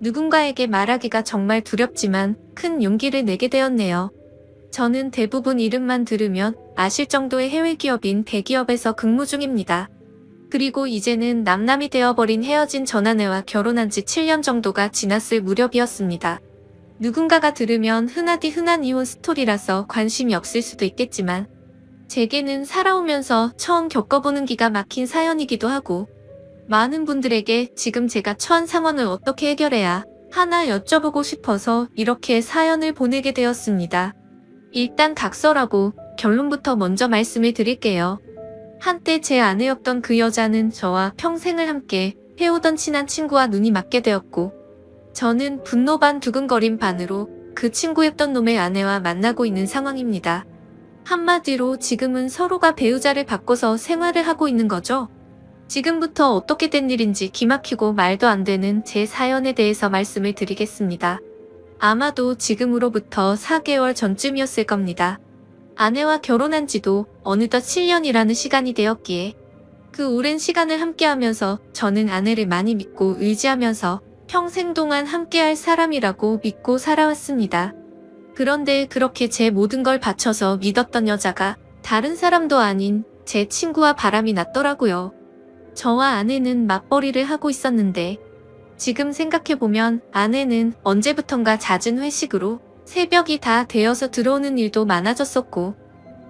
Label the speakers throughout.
Speaker 1: 누군가에게 말하기가 정말 두렵지만 큰 용기를 내게 되었네요. 저는 대부분 이름만 들으면 아실 정도의 해외 기업인 대기업에서 근무 중입니다. 그리고 이제는 남남이 되어버린 헤어진 전 아내와 결혼한 지 7년 정도가 지났을 무렵이었습니다. 누군가가 들으면 흔하디 흔한 이혼 스토리라서 관심이 없을 수도 있겠지만 제게는 살아오면서 처음 겪어보는 기가 막힌 사연이기도 하고 많은 분들에게 지금 제가 처한 상황을 어떻게 해결해야 하나 여쭤보고 싶어서 이렇게 사연을 보내게 되었습니다. 일단 각설하고 결론부터 먼저 말씀을 드릴게요. 한때 제 아내였던 그 여자는 저와 평생을 함께 해오던 친한 친구와 눈이 맞게 되었고 저는 분노 반 두근거림 반으로 그 친구였던 놈의 아내와 만나고 있는 상황입니다. 한마디로 지금은 서로가 배우자를 바꿔서 생활을 하고 있는 거죠. 지금부터 어떻게 된 일인지 기막히고 말도 안 되는 제 사연에 대해서 말씀을 드리겠습니다. 아마도 지금으로부터 4개월 전쯤이었을 겁니다. 아내와 결혼한 지도 어느덧 7년이라는 시간이 되었기에 그 오랜 시간을 함께하면서 저는 아내를 많이 믿고 의지하면서 평생 동안 함께할 사람이라고 믿고 살아왔습니다. 그런데 그렇게 제 모든 걸 바쳐서 믿었던 여자가 다른 사람도 아닌 제 친구와 바람이 났더라고요. 저와 아내는 맞벌이를 하고 있었는데 지금 생각해보면 아내는 언제부턴가 잦은 회식으로 새벽이 다 되어서 들어오는 일도 많아졌었고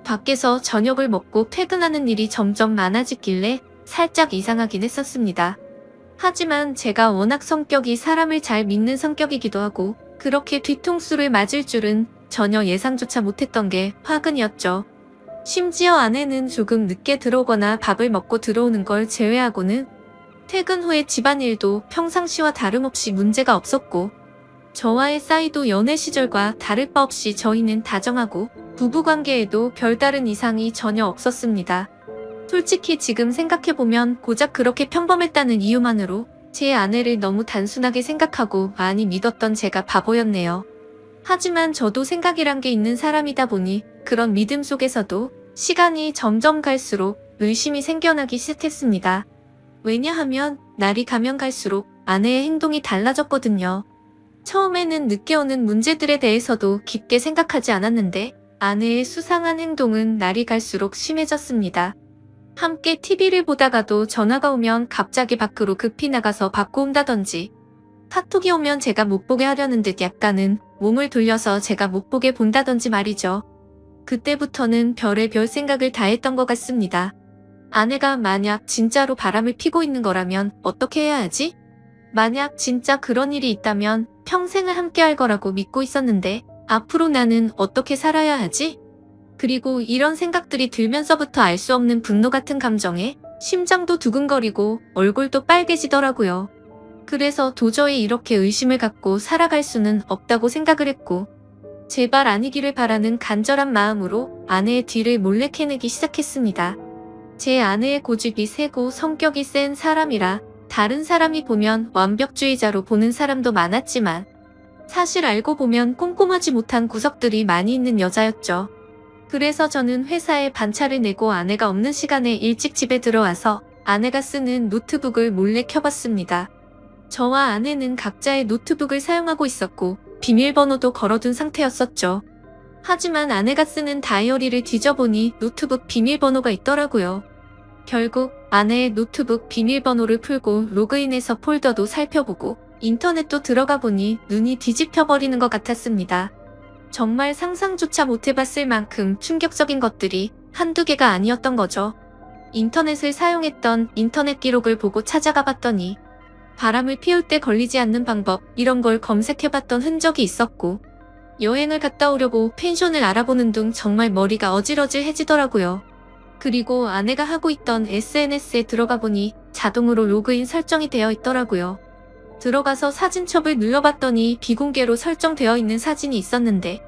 Speaker 1: 밖에서 저녁을 먹고 퇴근하는 일이 점점 많아지길래 살짝 이상하긴 했었습니다. 하지만 제가 워낙 성격이 사람을 잘 믿는 성격이기도 하고 그렇게 뒤통수를 맞을 줄은 전혀 예상조차 못했던 게 화근이었죠. 심지어 아내는 조금 늦게 들어오거나 밥을 먹고 들어오는 걸 제외하고는 퇴근 후에 집안일도 평상시와 다름없이 문제가 없었고 저와의 사이도 연애 시절과 다를 바 없이 저희는 다정하고 부부관계에도 별다른 이상이 전혀 없었습니다. 솔직히 지금 생각해보면 고작 그렇게 평범했다는 이유만으로 제 아내를 너무 단순하게 생각하고 많이 믿었던 제가 바보였네요. 하지만 저도 생각이란 게 있는 사람이다 보니 그런 믿음 속에서도 시간이 점점 갈수록 의심이 생겨나기 시작했습니다. 왜냐하면 날이 가면 갈수록 아내의 행동이 달라졌거든요. 처음에는 늦게 오는 문제들에 대해서도 깊게 생각하지 않았는데 아내의 수상한 행동은 날이 갈수록 심해졌습니다. 함께 TV를 보다가도 전화가 오면 갑자기 밖으로 급히 나가서 받고 온다든지 카톡이 오면 제가 못 보게 하려는 듯 약간은 몸을 돌려서 제가 못 보게 본다든지 말이죠. 그때부터는 별의별 생각을 다 했던 것 같습니다. 아내가 만약 진짜로 바람을 피고 있는 거라면 어떻게 해야 하지? 만약 진짜 그런 일이 있다면 평생을 함께 할 거라고 믿고 있었는데 앞으로 나는 어떻게 살아야 하지? 그리고 이런 생각들이 들면서부터 알 수 없는 분노 같은 감정에 심장도 두근거리고 얼굴도 빨개지더라고요. 그래서 도저히 이렇게 의심을 갖고 살아갈 수는 없다고 생각을 했고 제발 아니기를 바라는 간절한 마음으로 아내의 뒤를 몰래 캐내기 시작했습니다. 제 아내의 고집이 세고 성격이 센 사람이라 다른 사람이 보면 완벽주의자로 보는 사람도 많았지만 사실 알고 보면 꼼꼼하지 못한 구석들이 많이 있는 여자였죠. 그래서 저는 회사에 반차를 내고 아내가 없는 시간에 일찍 집에 들어와서 아내가 쓰는 노트북을 몰래 켜봤습니다. 저와 아내는 각자의 노트북을 사용하고 있었고 비밀번호도 걸어둔 상태였었죠. 하지만 아내가 쓰는 다이어리를 뒤져보니 노트북 비밀번호가 있더라고요. 결국 아내의 노트북 비밀번호를 풀고 로그인해서 폴더도 살펴보고 인터넷도 들어가 보니 눈이 뒤집혀버리는 것 같았습니다. 정말 상상조차 못해봤을 만큼 충격적인 것들이 한두 개가 아니었던 거죠. 인터넷을 사용했던 인터넷 기록을 보고 찾아가 봤더니 바람을 피울 때 걸리지 않는 방법 이런 걸 검색해봤던 흔적이 있었고 여행을 갔다 오려고 펜션을 알아보는 등 정말 머리가 어질어질해지더라고요. 그리고 아내가 하고 있던 SNS에 들어가 보니 자동으로 로그인 설정이 되어 있더라고요. 들어가서 사진첩을 눌러봤더니 비공개로 설정되어 있는 사진이 있었는데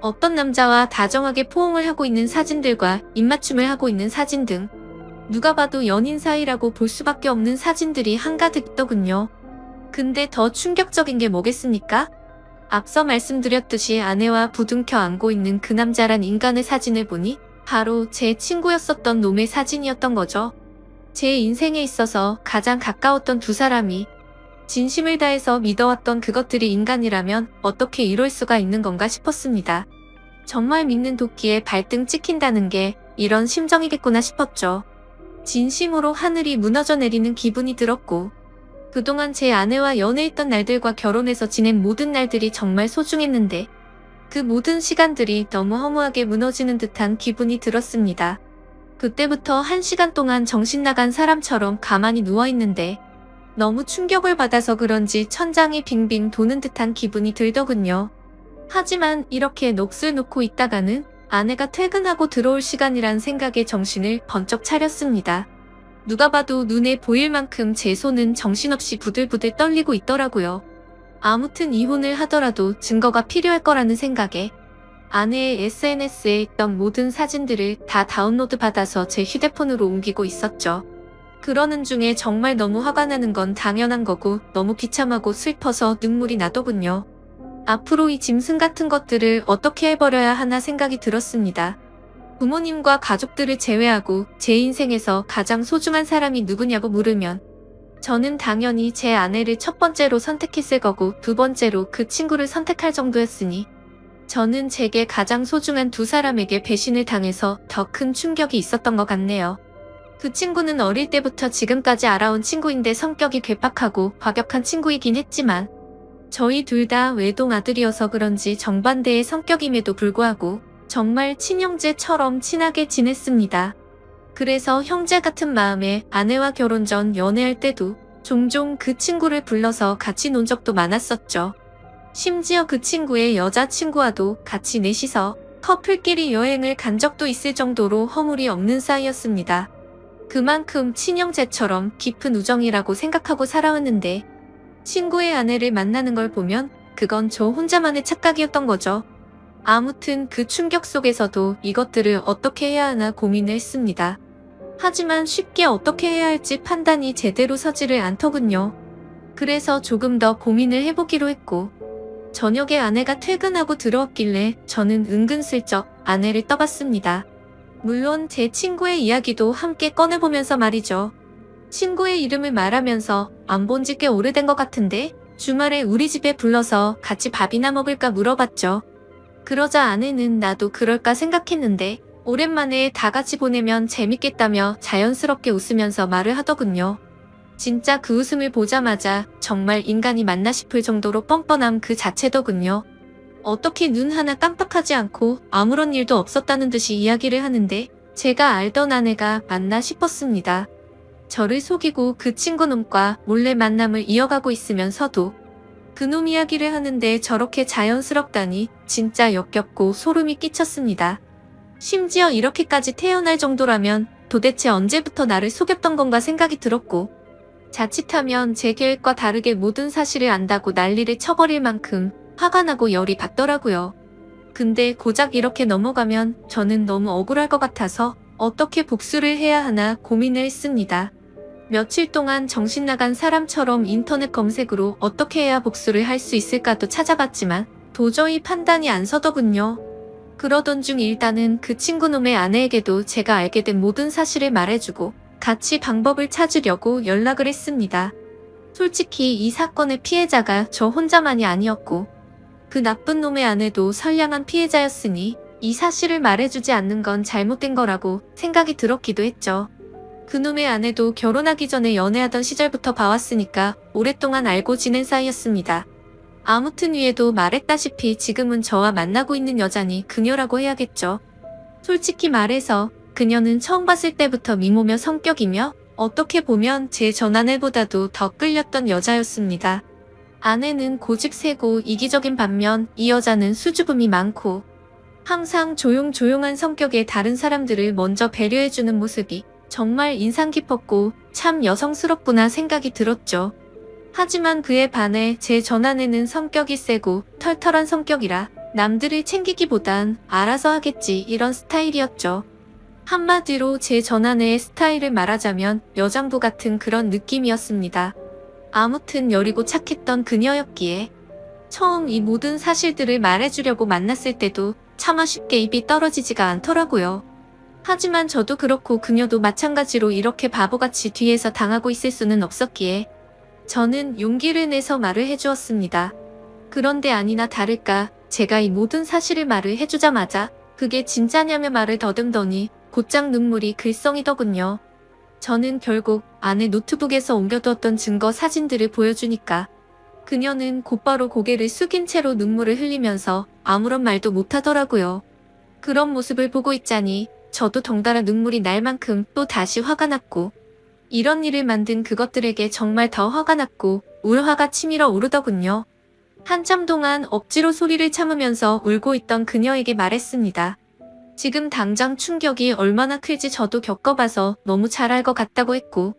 Speaker 1: 어떤 남자와 다정하게 포옹을 하고 있는 사진들과 입맞춤을 하고 있는 사진 등 누가 봐도 연인 사이라고 볼 수밖에 없는 사진들이 한가득 있더군요. 근데 더 충격적인 게 뭐겠습니까? 앞서 말씀드렸듯이 아내와 부둥켜 안고 있는 그 남자란 인간의 사진을 보니 바로 제 친구였었던 놈의 사진이었던 거죠. 제 인생에 있어서 가장 가까웠던 두 사람이 진심을 다해서 믿어왔던 그것들이 인간이라면 어떻게 이럴 수가 있는 건가 싶었습니다. 정말 믿는 도끼에 발등 찍힌다는 게 이런 심정이겠구나 싶었죠. 진심으로 하늘이 무너져 내리는 기분이 들었고, 그동안 제 아내와 연애했던 날들과 결혼해서 지낸 모든 날들이 정말 소중했는데 그 모든 시간들이 너무 허무하게 무너지는 듯한 기분이 들었습니다. 그때부터 1시간 동안 정신 나간 사람처럼 가만히 누워있는데 너무 충격을 받아서 그런지 천장이 빙빙 도는 듯한 기분이 들더군요. 하지만 이렇게 넋을 놓고 있다가는 아내가 퇴근하고 들어올 시간이란 생각에 정신을 번쩍 차렸습니다. 누가 봐도 눈에 보일 만큼 제 손은 정신없이 부들부들 떨리고 있더라고요. 아무튼 이혼을 하더라도 증거가 필요할 거라는 생각에 아내의 SNS에 있던 모든 사진들을 다 다운로드 받아서 제 휴대폰으로 옮기고 있었죠. 그러는 중에 정말 너무 화가 나는 건 당연한 거고 너무 비참하고 슬퍼서 눈물이 나더군요. 앞으로 이 짐승 같은 것들을 어떻게 해버려야 하나 생각이 들었습니다. 부모님과 가족들을 제외하고 제 인생에서 가장 소중한 사람이 누구냐고 물으면 저는 당연히 제 아내를 첫 번째로 선택했을 거고 두 번째로 그 친구를 선택할 정도였으니 저는 제게 가장 소중한 두 사람에게 배신을 당해서 더 큰 충격이 있었던 것 같네요. 그 친구는 어릴 때부터 지금까지 알아온 친구인데 성격이 괴팍하고 과격한 친구이긴 했지만 저희 둘 다 외동 아들이어서 그런지 정반대의 성격임에도 불구하고 정말 친형제처럼 친하게 지냈습니다. 그래서 형제 같은 마음에 아내와 결혼 전 연애할 때도 종종 그 친구를 불러서 같이 논 적도 많았었죠. 심지어 그 친구의 여자친구와도 같이 넷이서 커플끼리 여행을 간 적도 있을 정도로 허물이 없는 사이였습니다. 그만큼 친형제처럼 깊은 우정이라고 생각하고 살아왔는데 친구의 아내를 만나는 걸 보면 그건 저 혼자만의 착각이었던 거죠. 아무튼 그 충격 속에서도 이것들을 어떻게 해야 하나 고민을 했습니다. 하지만 쉽게 어떻게 해야 할지 판단이 제대로 서지를 않더군요. 그래서 조금 더 고민을 해보기로 했고 저녁에 아내가 퇴근하고 들어왔길래 저는 은근슬쩍 아내를 떠봤습니다. 물론 제 친구의 이야기도 함께 꺼내보면서 말이죠. 친구의 이름을 말하면서 안 본 지 꽤 오래된 것 같은데 주말에 우리 집에 불러서 같이 밥이나 먹을까 물어봤죠. 그러자 아내는 나도 그럴까 생각했는데 오랜만에 다 같이 보내면 재밌겠다며 자연스럽게 웃으면서 말을 하더군요. 진짜 그 웃음을 보자마자 정말 인간이 맞나 싶을 정도로 뻔뻔함 그 자체더군요. 어떻게 눈 하나 깜빡하지 않고 아무런 일도 없었다는 듯이 이야기를 하는데 제가 알던 아내가 맞나 싶었습니다. 저를 속이고 그 친구놈과 몰래 만남을 이어가고 있으면서도 그놈 이야기를 하는데 저렇게 자연스럽다니 진짜 역겹고 소름이 끼쳤습니다. 심지어 이렇게까지 태어날 정도라면 도대체 언제부터 나를 속였던 건가 생각이 들었고 자칫하면 제 계획과 다르게 모든 사실을 안다고 난리를 쳐버릴 만큼 화가 나고 열이 받더라고요. 근데 고작 이렇게 넘어가면 저는 너무 억울할 것 같아서 어떻게 복수를 해야 하나 고민을 했습니다. 며칠 동안 정신 나간 사람처럼 인터넷 검색으로 어떻게 해야 복수를 할 수 있을까도 찾아봤지만 도저히 판단이 안 서더군요. 그러던 중 일단은 그 친구놈의 아내에게도 제가 알게 된 모든 사실을 말해주고 같이 방법을 찾으려고 연락을 했습니다. 솔직히 이 사건의 피해자가 저 혼자만이 아니었고 그 나쁜 놈의 아내도 선량한 피해자였으니 이 사실을 말해주지 않는 건 잘못된 거라고 생각이 들었기도 했죠. 그놈의 아내도 결혼하기 전에 연애하던 시절부터 봐왔으니까 오랫동안 알고 지낸 사이였습니다. 아무튼 위에도 말했다시피 지금은 저와 만나고 있는 여자니 그녀라고 해야겠죠. 솔직히 말해서 그녀는 처음 봤을 때부터 미모며 성격이며 어떻게 보면 제 전아내보다도 더 끌렸던 여자였습니다. 아내는 고집세고 이기적인 반면 이 여자는 수줍음이 많고 항상 조용조용한 성격의 다른 사람들을 먼저 배려해주는 모습이 정말 인상 깊었고 참 여성스럽구나 생각이 들었죠. 하지만 그에 반해 제 전아내는 성격이 세고 털털한 성격이라 남들을 챙기기보단 알아서 하겠지 이런 스타일이었죠. 한마디로 제 전아내의 스타일을 말하자면 여장부 같은 그런 느낌이었습니다. 아무튼 여리고 착했던 그녀였기에 처음 이 모든 사실들을 말해주려고 만났을 때도 차마 쉽게 입이 떨어지지가 않더라고요. 하지만 저도 그렇고 그녀도 마찬가지로 이렇게 바보같이 뒤에서 당하고 있을 수는 없었기에 저는 용기를 내서 말을 해주었습니다. 그런데 아니나 다를까 제가 이 모든 사실을 말을 해주자마자 그게 진짜냐며 말을 더듬더니 곧장 눈물이 글썽이더군요. 저는 결국 아내 노트북에서 옮겨두었던 증거 사진들을 보여주니까 그녀는 곧바로 고개를 숙인 채로 눈물을 흘리면서 아무런 말도 못하더라고요. 그런 모습을 보고 있자니 저도 덩달아 눈물이 날 만큼 또 다시 화가 났고 이런 일을 만든 그것들에게 정말 더 화가 났고 울화가 치밀어 오르더군요. 한참 동안 억지로 소리를 참으면서 울고 있던 그녀에게 말했습니다. 지금 당장 충격이 얼마나 클지 저도 겪어봐서 너무 잘 알 것 같다고 했고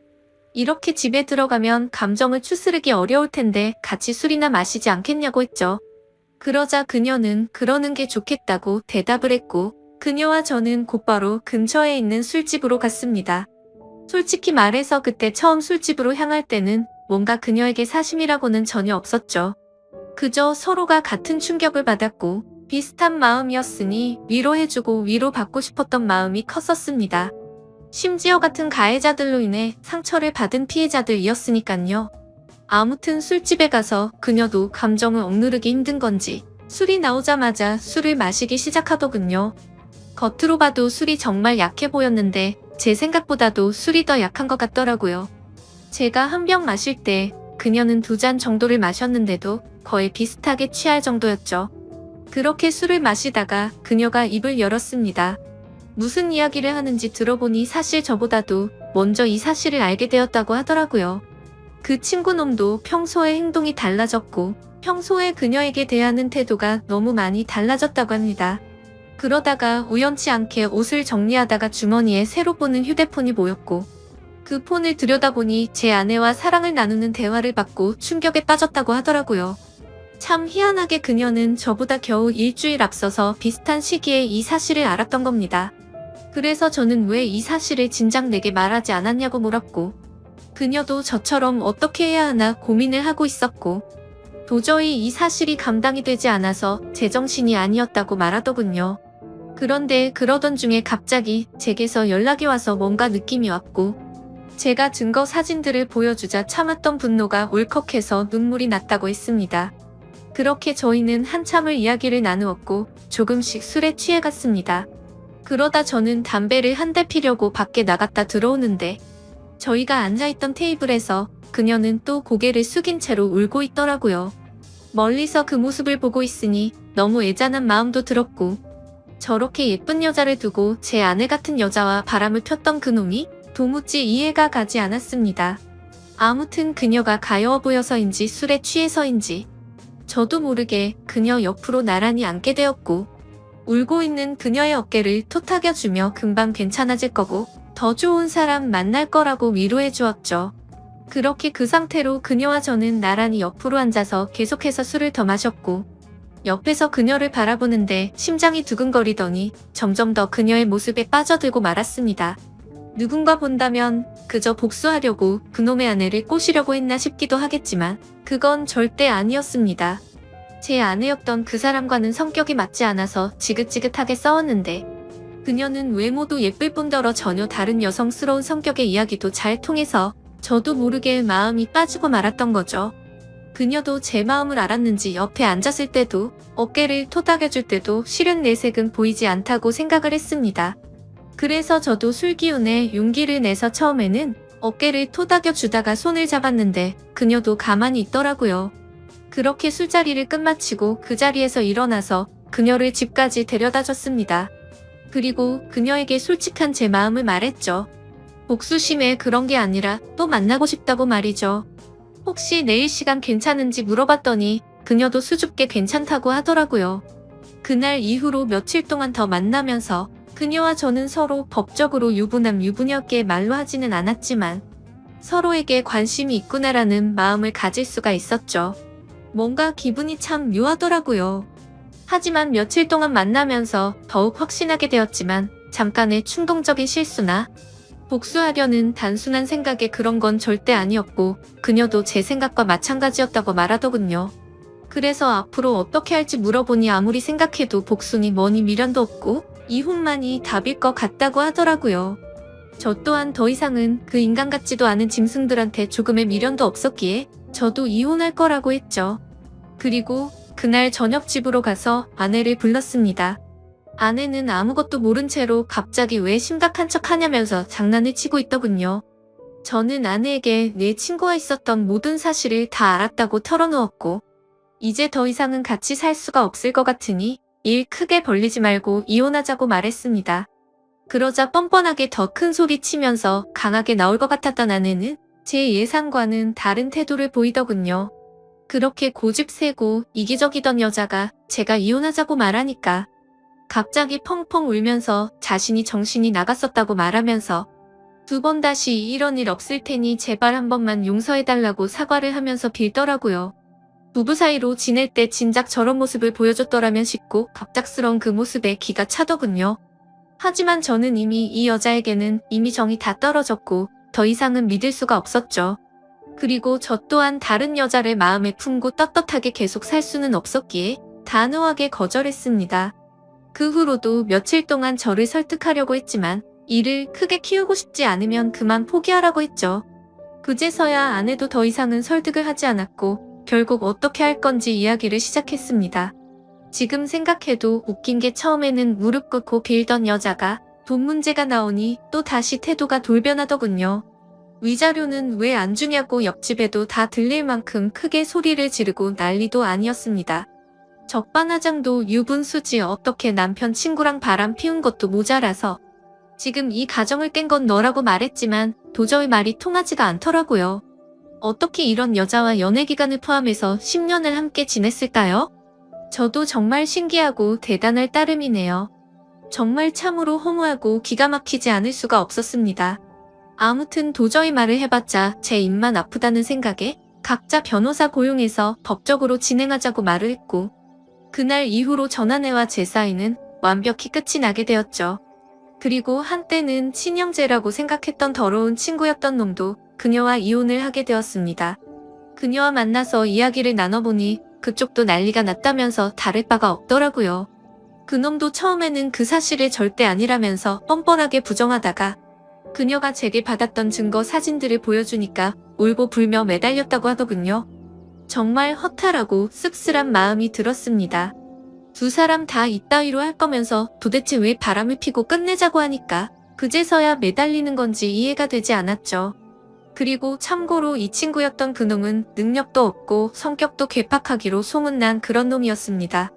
Speaker 1: 이렇게 집에 들어가면 감정을 추스르기 어려울 텐데 같이 술이나 마시지 않겠냐고 했죠. 그러자 그녀는 그러는 게 좋겠다고 대답을 했고 그녀와 저는 곧바로 근처에 있는 술집으로 갔습니다. 솔직히 말해서 그때 처음 술집으로 향할 때는 뭔가 그녀에게 사심이라고는 전혀 없었죠. 그저 서로가 같은 충격을 받았고 비슷한 마음이었으니 위로해주고 위로받고 싶었던 마음이 컸었습니다. 심지어 같은 가해자들로 인해 상처를 받은 피해자들이었으니깐요. 아무튼 술집에 가서 그녀도 감정을 억누르기 힘든 건지 술이 나오자마자 술을 마시기 시작하더군요. 겉으로 봐도 술이 정말 약해 보였는데 제 생각보다도 술이 더 약한 것 같더라고요. 제가 한 병 마실 때 그녀는 2잔 정도를 마셨는데도 거의 비슷하게 취할 정도였죠. 그렇게 술을 마시다가 그녀가 입을 열었습니다. 무슨 이야기를 하는지 들어보니 사실 저보다도 먼저 이 사실을 알게 되었다고 하더라고요. 그 친구놈도 평소의 행동이 달라졌고 평소에 그녀에게 대하는 태도가 너무 많이 달라졌다고 합니다. 그러다가 우연치 않게 옷을 정리하다가 주머니에 새로 보는 휴대폰이 보였고 그 폰을 들여다보니 제 아내와 사랑을 나누는 대화를 받고 충격에 빠졌다고 하더라고요. 참 희한하게 그녀는 저보다 겨우 일주일 앞서서 비슷한 시기에 이 사실을 알았던 겁니다. 그래서 저는 왜 이 사실을 진작 내게 말하지 않았냐고 물었고 그녀도 저처럼 어떻게 해야 하나 고민을 하고 있었고 도저히 이 사실이 감당이 되지 않아서 제정신이 아니었다고 말하더군요. 그런데 그러던 중에 갑자기 제게서 연락이 와서 뭔가 느낌이 왔고 제가 증거 사진들을 보여주자 참았던 분노가 울컥해서 눈물이 났다고 했습니다. 그렇게 저희는 한참을 이야기를 나누었고 조금씩 술에 취해갔습니다. 그러다 저는 담배를 한 대 피려고 밖에 나갔다 들어오는데 저희가 앉아있던 테이블에서 그녀는 또 고개를 숙인 채로 울고 있더라고요. 멀리서 그 모습을 보고 있으니 너무 애잔한 마음도 들었고 저렇게 예쁜 여자를 두고 제 아내 같은 여자와 바람을 폈던 그놈이 도무지 이해가 가지 않았습니다. 아무튼 그녀가 가여워 보여서인지 술에 취해서인지 저도 모르게 그녀 옆으로 나란히 앉게 되었고 울고 있는 그녀의 어깨를 토닥여주며 금방 괜찮아질 거고 더 좋은 사람 만날 거라고 위로해 주었죠. 그렇게 그 상태로 그녀와 저는 나란히 옆으로 앉아서 계속해서 술을 더 마셨고 옆에서 그녀를 바라보는데 심장이 두근거리더니 점점 더 그녀의 모습에 빠져들고 말았습니다. 누군가 본다면 그저 복수하려고 그놈의 아내를 꼬시려고 했나 싶기도 하겠지만 그건 절대 아니었습니다. 제 아내였던 그 사람과는 성격이 맞지 않아서 지긋지긋하게 싸웠는데 그녀는 외모도 예쁠 뿐더러 전혀 다른 여성스러운 성격의 이야기도 잘 통해서 저도 모르게 마음이 빠지고 말았던 거죠. 그녀도 제 마음을 알았는지 옆에 앉았을 때도 어깨를 토닥여줄 때도 실은 내색은 보이지 않다고 생각을 했습니다. 그래서 저도 술 기운에 용기를 내서 처음에는 어깨를 토닥여주다가 손을 잡았는데 그녀도 가만히 있더라고요. 그렇게 술자리를 끝마치고 그 자리에서 일어나서 그녀를 집까지 데려다줬습니다. 그리고 그녀에게 솔직한 제 마음을 말했죠. 복수심에 그런 게 아니라 또 만나고 싶다고 말이죠. 혹시 내일 시간 괜찮은지 물어봤더니 그녀도 수줍게 괜찮다고 하더라고요. 그날 이후로 며칠 동안 더 만나면서 그녀와 저는 서로 법적으로 유부남 유부녀께 말로 하지는 않았지만 서로에게 관심이 있구나라는 마음을 가질 수가 있었죠. 뭔가 기분이 참 묘하더라고요. 하지만 며칠 동안 만나면서 더욱 확신하게 되었지만 잠깐의 충동적인 실수나 복수하려는 단순한 생각에 그런 건 절대 아니었고 그녀도 제 생각과 마찬가지였다고 말하더군요. 그래서 앞으로 어떻게 할지 물어보니 아무리 생각해도 복수니 뭐니 미련도 없고 이혼만이 답일 것 같다고 하더라고요. 저 또한 더 이상은 그 인간 같지도 않은 짐승들한테 조금의 미련도 없었기에 저도 이혼할 거라고 했죠. 그리고 그날 저녁 집으로 가서 아내를 불렀습니다. 아내는 아무것도 모른 채로 갑자기 왜 심각한 척 하냐면서 장난을 치고 있더군요. 저는 아내에게 내 친구와 있었던 모든 사실을 다 알았다고 털어놓았고, 이제 더 이상은 같이 살 수가 없을 것 같으니 일 크게 벌리지 말고 이혼하자고 말했습니다. 그러자 뻔뻔하게 더 큰 소리 치면서 강하게 나올 것 같았던 아내는 제 예상과는 다른 태도를 보이더군요. 그렇게 고집세고 이기적이던 여자가 제가 이혼하자고 말하니까 갑자기 펑펑 울면서 자신이 정신이 나갔었다고 말하면서 2번 다시 이런 일 없을 테니 제발 한 번만 용서해달라고 사과를 하면서 빌더라고요. 부부 사이로 지낼 때 진작 저런 모습을 보여줬더라면 싶고 갑작스러운 그 모습에 기가 차더군요. 하지만 저는 이미 이 여자에게는 이미 정이 다 떨어졌고 더 이상은 믿을 수가 없었죠. 그리고 저 또한 다른 여자를 마음에 품고 떳떳하게 계속 살 수는 없었기에 단호하게 거절했습니다. 그 후로도 며칠 동안 저를 설득하려고 했지만 일을 크게 키우고 싶지 않으면 그만 포기하라고 했죠. 그제서야 아내도 더 이상은 설득을 하지 않았고 결국 어떻게 할 건지 이야기를 시작했습니다. 지금 생각해도 웃긴 게 처음에는 무릎 꿇고 빌던 여자가 돈 문제가 나오니 또 다시 태도가 돌변하더군요. 위자료는 왜 안 주냐고 옆집에도 다 들릴 만큼 크게 소리를 지르고 난리도 아니었습니다. 적반하장도 유분수지 어떻게 남편 친구랑 바람 피운 것도 모자라서 지금 이 가정을 깬 건 너라고 말했지만 도저히 말이 통하지가 않더라고요. 어떻게 이런 여자와 연애 기간을 포함해서 10년을 함께 지냈을까요? 저도 정말 신기하고 대단할 따름이네요. 정말 참으로 허무하고 기가 막히지 않을 수가 없었습니다. 아무튼 도저히 말을 해봤자 제 입만 아프다는 생각에 각자 변호사 고용해서 법적으로 진행하자고 말을 했고 그날 이후로 전 아내와 제 사이는 완벽히 끝이 나게 되었죠. 그리고 한때는 친형제라고 생각했던 더러운 친구였던 놈도 그녀와 이혼을 하게 되었습니다. 그녀와 만나서 이야기를 나눠보니 그쪽도 난리가 났다면서 다를 바가 없더라고요. 그놈도 처음에는 그 사실이 절대 아니라면서 뻔뻔하게 부정하다가 그녀가 제게 받았던 증거 사진들을 보여주니까 울고 불며 매달렸다고 하더군요. 정말 허탈하고 씁쓸한 마음이 들었습니다. 두 사람 다 이따위로 할 거면서 도대체 왜 바람을 피고 끝내자고 하니까 그제서야 매달리는 건지 이해가 되지 않았죠. 그리고 참고로 이 친구였던 그놈은 능력도 없고 성격도 괴팍하기로 소문난 그런 놈이었습니다.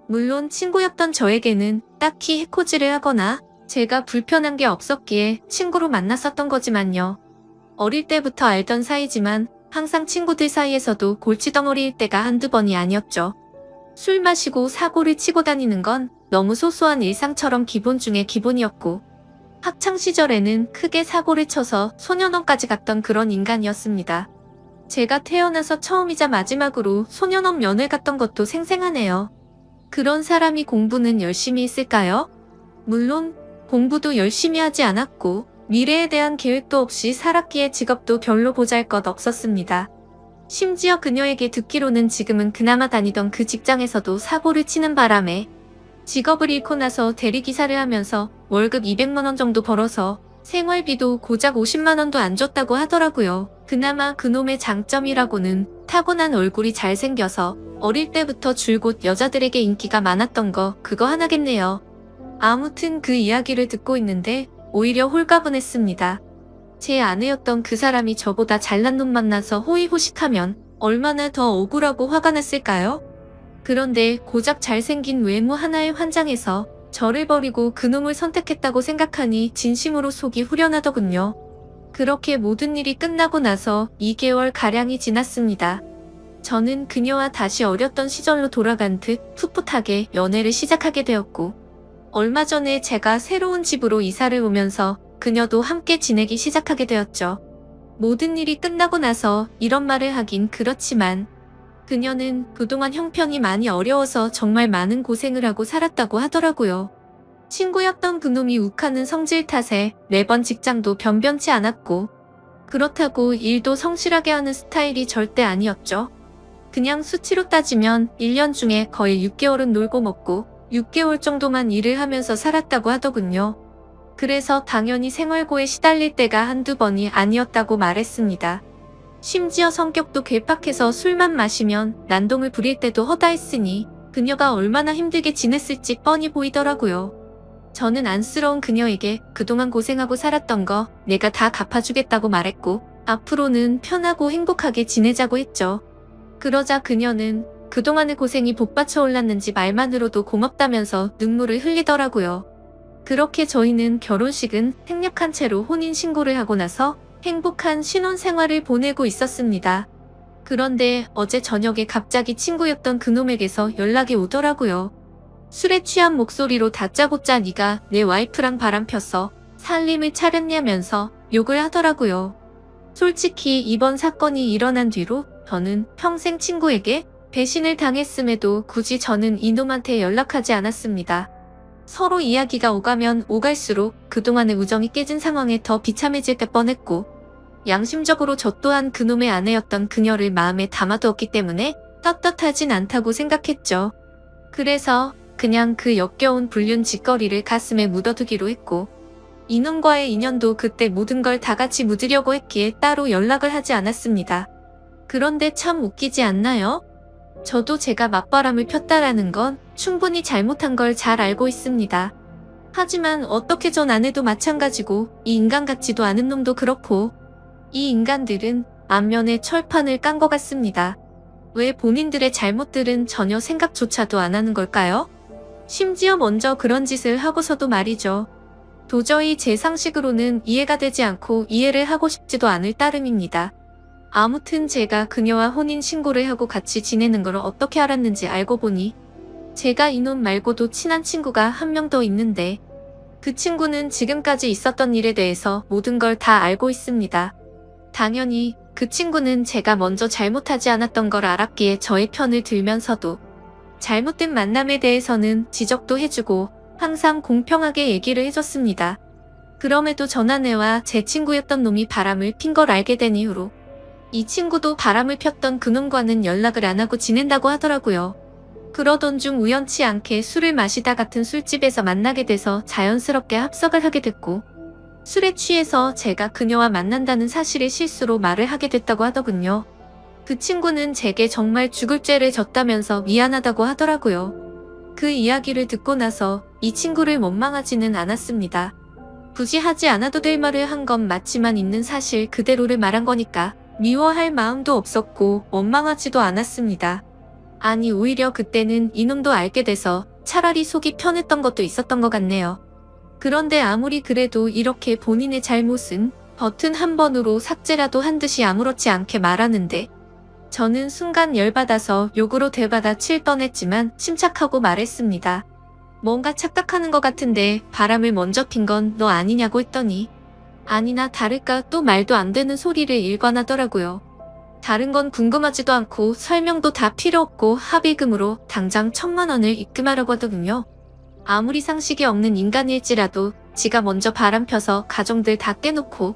Speaker 1: 물론 친구였던 저에게는 딱히 해코지를 하거나 제가 불편한 게 없었기에 친구로 만났었던 거지만요. 어릴 때부터 알던 사이지만 항상 친구들 사이에서도 골치덩어리일 때가 한두 번이 아니었죠. 술 마시고 사고를 치고 다니는 건 너무 소소한 일상처럼 기본 중에 기본이었고 학창시절에는 크게 사고를 쳐서 소년원까지 갔던 그런 인간이었습니다. 제가 태어나서 처음이자 마지막으로 소년원 면회 갔던 것도 생생하네요. 그런 사람이 공부는 열심히 했을까요? 물론 공부도 열심히 하지 않았고 미래에 대한 계획도 없이 살았기에 직업도 별로 보잘것 없었습니다. 심지어 그녀에게 듣기로는 지금은 그나마 다니던 그 직장에서도 사고를 치는 바람에 직업을 잃고 나서 대리기사를 하면서 월급 200만 원 정도 벌어서 생활비도 고작 50만 원도 안 줬다고 하더라고요. 그나마 그놈의 장점이라고는 타고난 얼굴이 잘생겨서 어릴 때부터 줄곧 여자들에게 인기가 많았던 거 그거 하나겠네요. 아무튼 그 이야기를 듣고 있는데 오히려 홀가분했습니다. 제 아내였던 그 사람이 저보다 잘난 놈 만나서 호의호식하면 얼마나 더 억울하고 화가 났을까요? 그런데 고작 잘생긴 외모 하나에 환장해서 저를 버리고 그놈을 선택했다고 생각하니 진심으로 속이 후련하더군요. 그렇게 모든 일이 끝나고 나서 2개월가량이 지났습니다. 저는 그녀와 다시 어렸던 시절로 돌아간 듯 풋풋하게 연애를 시작하게 되었고 얼마 전에 제가 새로운 집으로 이사를 오면서 그녀도 함께 지내기 시작하게 되었죠. 모든 일이 끝나고 나서 이런 말을 하긴 그렇지만 그녀는 그동안 형편이 많이 어려워서 정말 많은 고생을 하고 살았다고 하더라고요. 친구였던 그놈이 욱하는 성질 탓에 매번 직장도 변변치 않았고 그렇다고 일도 성실하게 하는 스타일이 절대 아니었죠. 그냥 수치로 따지면 1년 중에 거의 6개월은 놀고 먹고 6개월 정도만 일을 하면서 살았다고 하더군요. 그래서 당연히 생활고에 시달릴 때가 한두 번이 아니었다고 말했습니다. 심지어 성격도 괴팍해서 술만 마시면 난동을 부릴 때도 허다했으니 그녀가 얼마나 힘들게 지냈을지 뻔히 보이더라고요. 저는 안쓰러운 그녀에게 그동안 고생하고 살았던 거 내가 다 갚아주겠다고 말했고 앞으로는 편하고 행복하게 지내자고 했죠. 그러자 그녀는 그동안의 고생이 복받쳐 올랐는지 말만으로도 고맙다면서 눈물을 흘리더라고요. 그렇게 저희는 결혼식은 생략한 채로 혼인신고를 하고 나서 행복한 신혼생활을 보내고 있었습니다. 그런데 어제 저녁에 갑자기 친구였던 그놈에게서 연락이 오더라고요. 술에 취한 목소리로 다짜고짜 네가 내 와이프랑 바람 폈어. 살림을 차렸냐면서 욕을 하더라고요. 솔직히 이번 사건이 일어난 뒤로 저는 평생 친구에게 배신을 당했음에도 굳이 저는 이놈한테 연락하지 않았습니다. 서로 이야기가 오가면 오갈수록 그동안의 우정이 깨진 상황에 더 비참해질 뻔했고 양심적으로 저 또한 그놈의 아내였던 그녀를 마음에 담아두었기 때문에 떳떳하진 않다고 생각했죠. 그래서 그냥 그 역겨운 불륜 짓거리를 가슴에 묻어두기로 했고 이놈과의 인연도 그때 모든 걸 다 같이 묻으려고 했기에 따로 연락을 하지 않았습니다. 그런데 참 웃기지 않나요? 저도 제가 맞바람을 폈다라는 건 충분히 잘못한 걸 잘 알고 있습니다. 하지만 어떻게 전 아내도 마찬가지고 이 인간 같지도 않은 놈도 그렇고 이 인간들은 안면에 철판을 깐 것 같습니다. 왜 본인들의 잘못들은 전혀 생각조차도 안 하는 걸까요? 심지어 먼저 그런 짓을 하고서도 말이죠. 도저히 제 상식으로는 이해가 되지 않고 이해를 하고 싶지도 않을 따름입니다. 아무튼 제가 그녀와 혼인신고를 하고 같이 지내는 걸 어떻게 알았는지 알고 보니 제가 이놈 말고도 친한 친구가 한 명 더 있는데 그 친구는 지금까지 있었던 일에 대해서 모든 걸 다 알고 있습니다. 당연히 그 친구는 제가 먼저 잘못하지 않았던 걸 알았기에 저의 편을 들면서도 잘못된 만남에 대해서는 지적도 해주고 항상 공평하게 얘기를 해줬습니다. 그럼에도 전 아내와 제 친구였던 놈이 바람을 핀 걸 알게 된 이후로 이 친구도 바람을 폈던 그놈과는 연락을 안 하고 지낸다고 하더라고요. 그러던 중 우연치 않게 술을 마시다 같은 술집에서 만나게 돼서 자연스럽게 합석을 하게 됐고 술에 취해서 제가 그녀와 만난다는 사실을 실수로 말을 하게 됐다고 하더군요. 그 친구는 제게 정말 죽을 죄를 졌다면서 미안하다고 하더라고요. 그 이야기를 듣고 나서 이 친구를 원망하지는 않았습니다. 굳이 하지 않아도 될 말을 한 건 맞지만 있는 사실 그대로를 말한 거니까 미워할 마음도 없었고 원망하지도 않았습니다. 아니 오히려 그때는 이놈도 알게 돼서 차라리 속이 편했던 것도 있었던 것 같네요. 그런데 아무리 그래도 이렇게 본인의 잘못은 버튼 한 번으로 삭제라도 한 듯이 아무렇지 않게 말하는데 저는 순간 열받아서 욕으로 되받아 칠 뻔했지만 침착하고 말했습니다. 뭔가 착각하는 것 같은데 바람을 먼저 핀 건 너 아니냐고 했더니 아니나 다를까 또 말도 안 되는 소리를 일관하더라고요. 다른 건 궁금하지도 않고 설명도 다 필요 없고 합의금으로 당장 1,000만 원을 입금하려고 하더군요. 아무리 상식이 없는 인간일지라도 지가 먼저 바람 펴서 가정들 다 깨놓고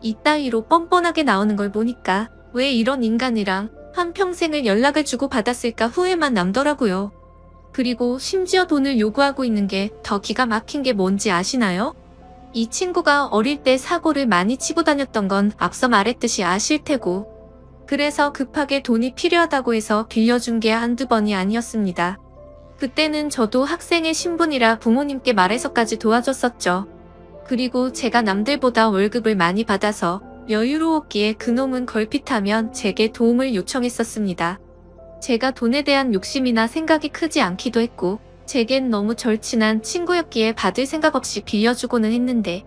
Speaker 1: 이따위로 뻔뻔하게 나오는 걸 보니까 왜 이런 인간이랑 한평생을 연락을 주고 받았을까 후회만 남더라고요. 그리고 심지어 돈을 요구하고 있는 게 더 기가 막힌 게 뭔지 아시나요? 이 친구가 어릴 때 사고를 많이 치고 다녔던 건 앞서 말했듯이 아실 테고 그래서 급하게 돈이 필요하다고 해서 빌려준 게 한두 번이 아니었습니다. 그때는 저도 학생의 신분이라 부모님께 말해서까지 도와줬었죠. 그리고 제가 남들보다 월급을 많이 받아서 여유로웠기에 그놈은 걸핏하면 제게 도움을 요청했었습니다. 제가 돈에 대한 욕심이나 생각이 크지 않기도 했고 제겐 너무 절친한 친구였기에 받을 생각 없이 빌려주고는 했는데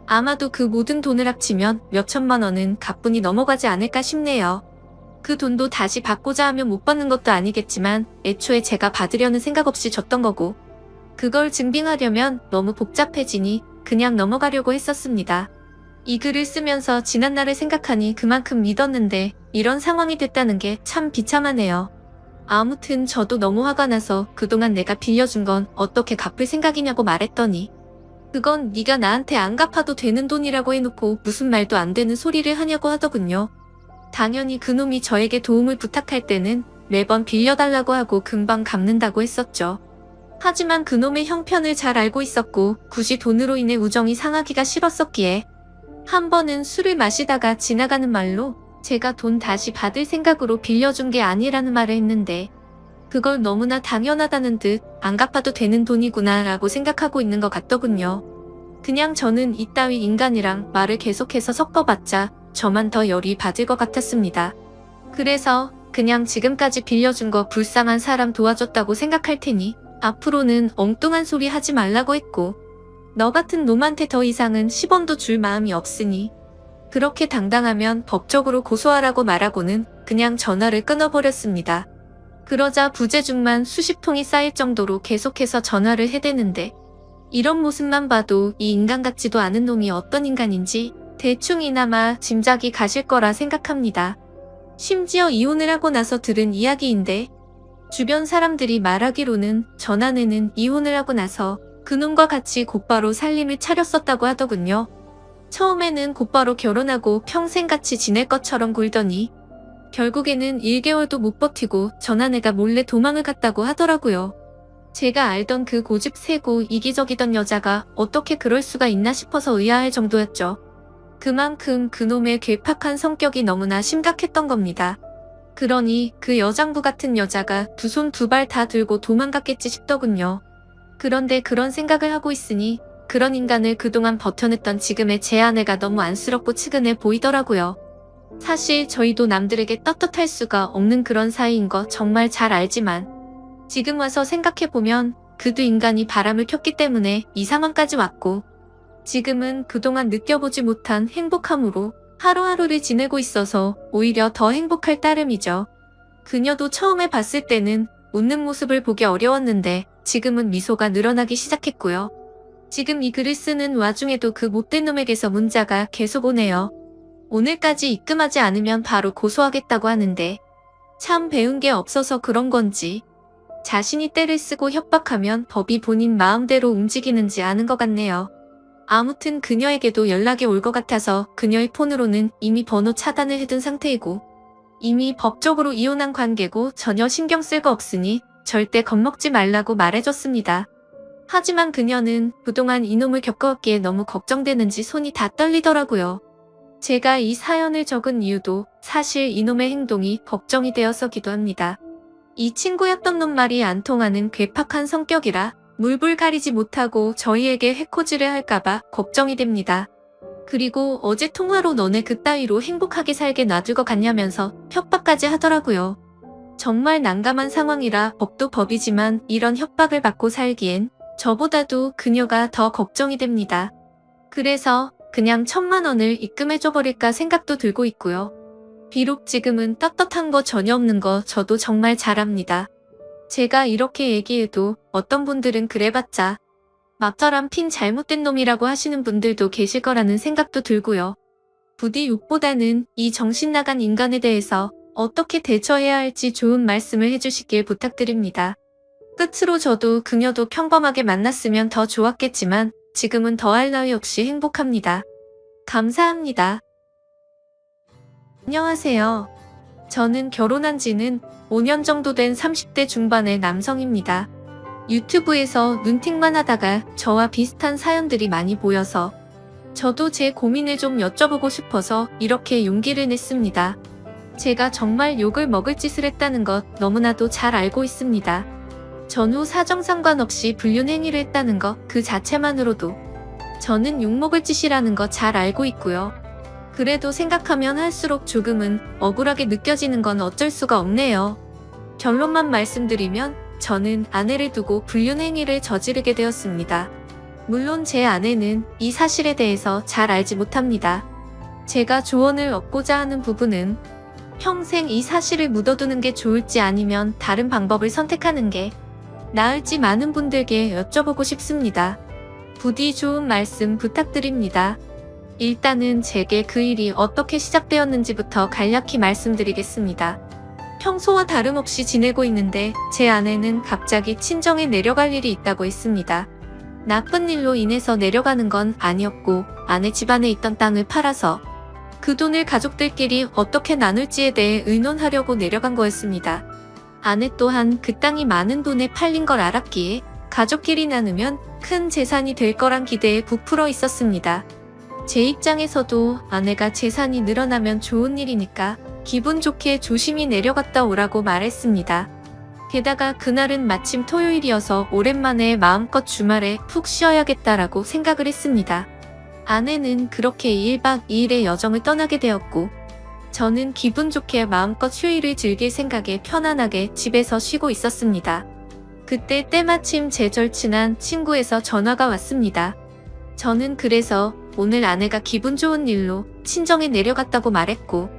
Speaker 1: 아마도 그 모든 돈을 합치면 몇천만 원은 가뿐히 넘어가지 않을까 싶네요. 그 돈도 다시 받고자 하면 못 받는 것도 아니겠지만 애초에 제가 받으려는 생각 없이 줬던 거고 그걸 증빙하려면 너무 복잡해지니 그냥 넘어가려고 했었습니다. 이 글을 쓰면서 지난날을 생각하니 그만큼 믿었는데 이런 상황이 됐다는 게 참 비참하네요. 아무튼 저도 너무 화가 나서 그동안 내가 빌려준 건 어떻게 갚을 생각이냐고 말했더니 그건 네가 나한테 안 갚아도 되는 돈이라고 해놓고 무슨 말도 안 되는 소리를 하냐고 하더군요. 당연히 그놈이 저에게 도움을 부탁할 때는 매번 빌려달라고 하고 금방 갚는다고 했었죠. 하지만 그놈의 형편을 잘 알고 있었고 굳이 돈으로 인해 우정이 상하기가 싫었었기에 한 번은 술을 마시다가 지나가는 말로 제가 돈 다시 받을 생각으로 빌려준 게 아니라는 말을 했는데 그걸 너무나 당연하다는 듯 안 갚아도 되는 돈이구나 라고 생각하고 있는 것 같더군요. 그냥 저는 이따위 인간이랑 말을 계속해서 섞어봤자 저만 더 열이 받을 것 같았습니다. 그래서 그냥 지금까지 빌려준 거 불쌍한 사람 도와줬다고 생각할 테니 앞으로는 엉뚱한 소리 하지 말라고 했고 너 같은 놈한테 더 이상은 10원도 줄 마음이 없으니 그렇게 당당하면 법적으로 고소하라고 말하고는 그냥 전화를 끊어버렸습니다. 그러자 부재중만 수십 통이 쌓일 정도로 계속해서 전화를 해대는데 이런 모습만 봐도 이 인간 같지도 않은 놈이 어떤 인간인지 대충이나마 짐작이 가실 거라 생각합니다. 심지어 이혼을 하고 나서 들은 이야기인데 주변 사람들이 말하기로는 전 아내는 이혼을 하고 나서 그놈과 같이 곧바로 살림을 차렸었다고 하더군요. 처음에는 곧바로 결혼하고 평생 같이 지낼 것처럼 굴더니 결국에는 1개월도 못 버티고 전 아내가 몰래 도망을 갔다고 하더라고요. 제가 알던 그 고집세고 이기적이던 여자가 어떻게 그럴 수가 있나 싶어서 의아할 정도였죠. 그만큼 그놈의 괴팍한 성격이 너무나 심각했던 겁니다. 그러니 그 여장부 같은 여자가 두 손 두 발 다 들고 도망갔겠지 싶더군요. 그런데 그런 생각을 하고 있으니 그런 인간을 그동안 버텨냈던 지금의 제 아내가 너무 안쓰럽고 측은해 보이더라고요. 사실 저희도 남들에게 떳떳할 수가 없는 그런 사이인 거 정말 잘 알지만 지금 와서 생각해보면 그 두 인간이 바람을 폈기 때문에 이 상황까지 왔고 지금은 그동안 느껴보지 못한 행복함으로 하루하루를 지내고 있어서 오히려 더 행복할 따름이죠. 그녀도 처음에 봤을 때는 웃는 모습을 보기 어려웠는데 지금은 미소가 늘어나기 시작했고요. 지금 이 글을 쓰는 와중에도 그 못된 놈에게서 문자가 계속 오네요. 오늘까지 입금하지 않으면 바로 고소하겠다고 하는데 참 배운 게 없어서 그런 건지 자신이 떼를 쓰고 협박하면 법이 본인 마음대로 움직이는지 아는 것 같네요. 아무튼 그녀에게도 연락이 올 것 같아서 그녀의 폰으로는 이미 번호 차단을 해둔 상태이고 이미 법적으로 이혼한 관계고 전혀 신경 쓸 거 없으니 절대 겁먹지 말라고 말해줬습니다. 하지만 그녀는 그동안 이놈을 겪어왔기에 너무 걱정되는지 손이 다 떨리더라고요. 제가 이 사연을 적은 이유도 사실 이놈의 행동이 걱정이 되어서기도 합니다. 이 친구였던 놈 말이 안 통하는 괴팍한 성격이라 물불 가리지 못하고 저희에게 해코지를 할까봐 걱정이 됩니다. 그리고 어제 통화로 너네 그따위로 행복하게 살게 놔둘 것 같냐면서 협박까지 하더라고요. 정말 난감한 상황이라 법도 법이지만 이런 협박을 받고 살기엔 저보다도 그녀가 더 걱정이 됩니다. 그래서 그냥 1000만 원을 입금해줘버릴까 생각도 들고 있고요. 비록 지금은 떳떳한 거 전혀 없는 거 저도 정말 잘 압니다. 제가 이렇게 얘기해도 어떤 분들은 그래봤자 막저람 핀 잘못된 놈이라고 하시는 분들도 계실 거라는 생각도 들고요. 부디 욕보다는 이 정신나간 인간에 대해서 어떻게 대처해야 할지 좋은 말씀을 해주시길 부탁드립니다. 끝으로 저도 그녀도 평범하게 만났으면 더 좋았겠지만 지금은 더할 나위 없이 행복합니다. 감사합니다. 안녕하세요. 저는 결혼한 지는 5년 정도 된 30대 중반의 남성입니다. 유튜브에서 눈팅만 하다가 저와 비슷한 사연들이 많이 보여서 저도 제 고민을 좀 여쭤보고 싶어서 이렇게 용기를 냈습니다. 제가 정말 욕을 먹을 짓을 했다는 것 너무나도 잘 알고 있습니다. 전후 사정 상관없이 불륜 행위를 했다는 것 그 자체만으로도 저는 욕먹을 짓이라는 거 잘 알고 있고요. 그래도 생각하면 할수록 조금은 억울하게 느껴지는 건 어쩔 수가 없네요. 결론만 말씀드리면 저는 아내를 두고 불륜 행위를 저지르게 되었습니다. 물론 제 아내는 이 사실에 대해서 잘 알지 못합니다. 제가 조언을 얻고자 하는 부분은 평생 이 사실을 묻어두는 게 좋을지 아니면 다른 방법을 선택하는 게 나을지 많은 분들께 여쭤보고 싶습니다. 부디 좋은 말씀 부탁드립니다. 일단은 제게 그 일이 어떻게 시작되었는지부터 간략히 말씀드리겠습니다. 평소와 다름없이 지내고 있는데 제 아내는 갑자기 친정에 내려갈 일이 있다고 했습니다. 나쁜 일로 인해서 내려가는 건 아니었고 아내 집안에 있던 땅을 팔아서 그 돈을 가족들끼리 어떻게 나눌지에 대해 의논하려고 내려간 거였습니다. 아내 또한 그 땅이 많은 돈에 팔린 걸 알았기에 가족끼리 나누면 큰 재산이 될 거란 기대에 부풀어 있었습니다. 제 입장에서도 아내가 재산이 늘어나면 좋은 일이니까 기분 좋게 조심히 내려갔다 오라고 말했습니다. 게다가 그날은 마침 토요일이어서 오랜만에 마음껏 주말에 푹 쉬어야겠다라고 생각을 했습니다. 아내는 그렇게 1박 2일의 여정을 떠나게 되었고, 저는 기분 좋게 마음껏 휴일을 즐길 생각에 편안하게 집에서 쉬고 있었습니다. 그때 때마침 제 절친한 친구에서 전화가 왔습니다. 저는 그래서 오늘 아내가 기분 좋은 일로 친정에 내려갔다고 말했고,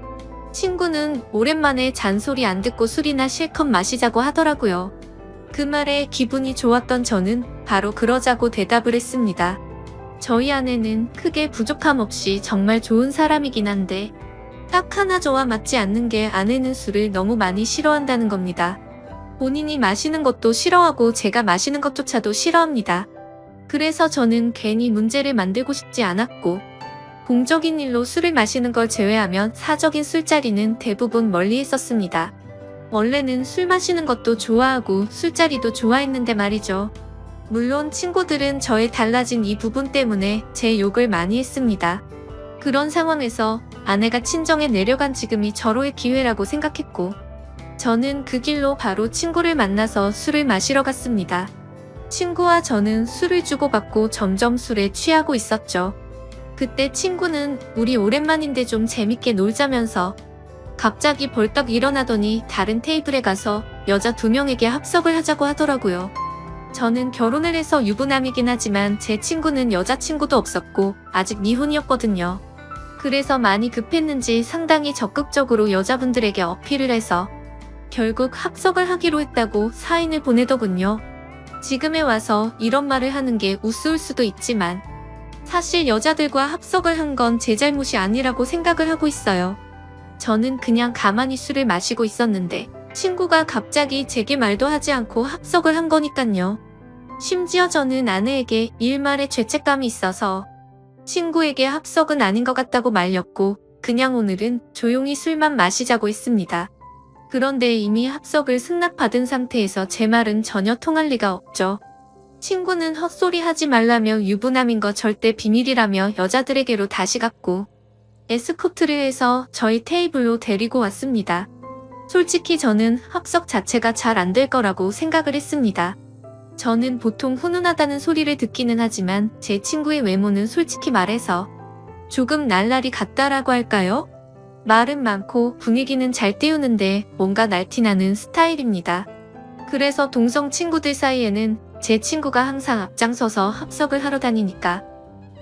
Speaker 1: 친구는 오랜만에 잔소리 안 듣고 술이나 실컷 마시자고 하더라고요. 그 말에 기분이 좋았던 저는 바로 그러자고 대답을 했습니다. 저희 아내는 크게 부족함 없이 정말 좋은 사람이긴 한데 딱 하나 저와 맞지 않는 게 아내는 술을 너무 많이 싫어한다는 겁니다. 본인이 마시는 것도 싫어하고 제가 마시는 것조차도 싫어합니다. 그래서 저는 괜히 문제를 만들고 싶지 않았고, 공적인 일로 술을 마시는 걸 제외하면 사적인 술자리는 대부분 멀리 했었습니다. 원래는 술 마시는 것도 좋아하고 술자리도 좋아했는데 말이죠. 물론 친구들은 저의 달라진 이 부분 때문에 제 욕을 많이 했습니다. 그런 상황에서 아내가 친정에 내려간 지금이 절호의 기회라고 생각했고, 저는 그 길로 바로 친구를 만나서 술을 마시러 갔습니다. 친구와 저는 술을 주고받고 점점 술에 취하고 있었죠. 그때 친구는 우리 오랜만인데 좀 재밌게 놀자면서 갑자기 벌떡 일어나더니 다른 테이블에 가서 여자 2명에게 합석을 하자고 하더라고요. 저는 결혼을 해서 유부남이긴 하지만 제 친구는 여자친구도 없었고 아직 미혼이었거든요. 그래서 많이 급했는지 상당히 적극적으로 여자분들에게 어필을 해서 결국 합석을 하기로 했다고 사인을 보내더군요. 지금에 와서 이런 말을 하는 게 우스울 수도 있지만 사실 여자들과 합석을 한 건 제 잘못이 아니라고 생각을 하고 있어요. 저는 그냥 가만히 술을 마시고 있었는데 친구가 갑자기 제게 말도 하지 않고 합석을 한 거니깐요. 심지어 저는 아내에게 일말의 죄책감이 있어서 친구에게 합석은 아닌 것 같다고 말렸고 그냥 오늘은 조용히 술만 마시자고 했습니다. 그런데 이미 합석을 승낙받은 상태에서 제 말은 전혀 통할 리가 없죠. 친구는 헛소리 하지 말라며 유부남인 거 절대 비밀이라며 여자들에게로 다시 갔고 에스코트를 해서 저희 테이블로 데리고 왔습니다. 솔직히 저는 합석 자체가 잘 안 될 거라고 생각을 했습니다. 저는 보통 훈훈하다는 소리를 듣기는 하지만 제 친구의 외모는 솔직히 말해서 조금 날라리 같다라고 할까요? 말은 많고 분위기는 잘 띄우는데 뭔가 날티나는 스타일입니다. 그래서 동성 친구들 사이에는 제 친구가 항상 앞장서서 합석을 하러 다니니까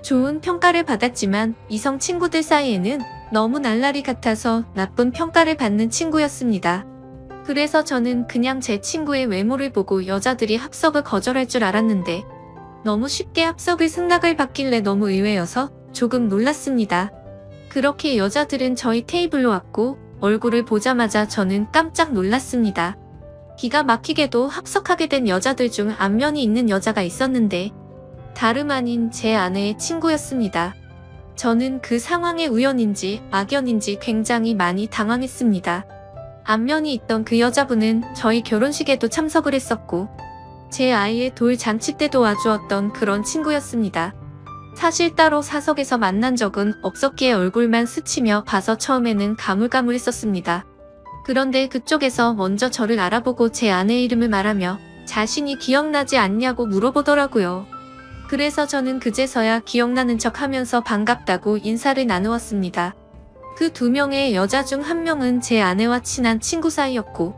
Speaker 1: 좋은 평가를 받았지만 이성 친구들 사이에는 너무 날라리 같아서 나쁜 평가를 받는 친구였습니다. 그래서 저는 그냥 제 친구의 외모를 보고 여자들이 합석을 거절할 줄 알았는데 너무 쉽게 합석을 승낙을 받길래 너무 의외여서 조금 놀랐습니다. 그렇게 여자들은 저희 테이블로 왔고 얼굴을 보자마자 저는 깜짝 놀랐습니다. 기가 막히게도 합석하게 된 여자들 중 안면이 있는 여자가 있었는데 다름 아닌 제 아내의 친구였습니다. 저는 그 상황의 우연인지 악연인지 굉장히 많이 당황했습니다. 안면이 있던 그 여자분은 저희 결혼식에도 참석을 했었고 제 아이의 돌 잔치 때도 와주었던 그런 친구였습니다. 사실 따로 사석에서 만난 적은 없었기에 얼굴만 스치며 봐서 처음에는 가물가물했었습니다. 그런데 그쪽에서 먼저 저를 알아보고 제 아내 이름을 말하며 자신이 기억나지 않냐고 물어보더라고요. 그래서 저는 그제서야 기억나는 척 하면서 반갑다고 인사를 나누었습니다. 그 2명의 여자 중 1명은 제 아내와 친한 친구 사이였고